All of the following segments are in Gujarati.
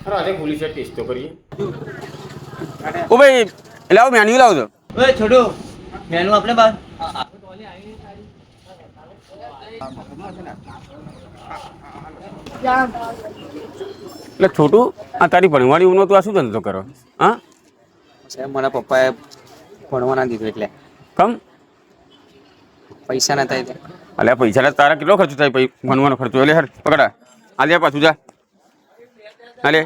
અરે આજે પોલીસ ટેસ્ટ તો કરીએ. ઓ ભાઈ લાવો મેન્યુ લાવો તો. ઓય છોડો મેનુ આપણે બાર એટલે છોટું આ તારી ભણવાની ઉંમર તું આ શું ધંધો કરો હા? સાહેબ મારા પપ્પાએ ભણવા ના દીધું એટલે કમ પૈસા નતા એટલે અલ્યા પૈસા તારા કેટલો ખર્ચો થાય પછી ભણવાનો ખર્ચો એટલે હેર પકડા આલ્યા પાછું જા હાલે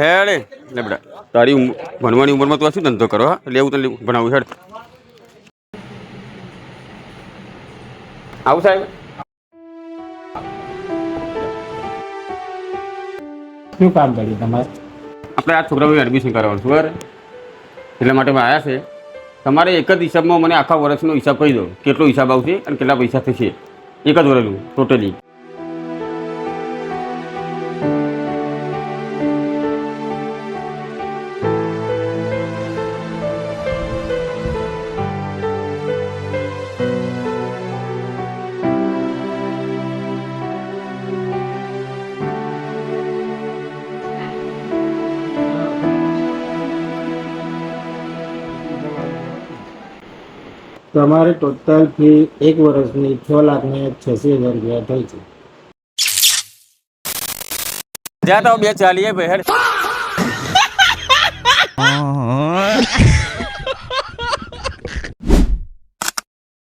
હેડે એટલે બેટા તારી ભણવાની ઉંમરમાં તું આ શું ધંધો કરો હા એટલે એવું તને ભણાવું હેડ આવું સાહેબ શું કામ કર્યું તમારે? આપણે આ છોકરાઓને એડમિશન કરાવવાનું છું બરાબર એટલા માટે આવ્યા છે. તમારે એક જ હિસાબમાં મને આખા વર્ષનો હિસાબ કહી દો કેટલો હિસાબ આવશે અને કેટલા પૈસા થશે એક જ વર્ષનું ટોટલી. તમારે ટોટલ ફી એક વર્ષની 6,86,000 રૂપિયા થઈ છે. જ્યાં તો બે ચાલીએ ભાઈ હેડ.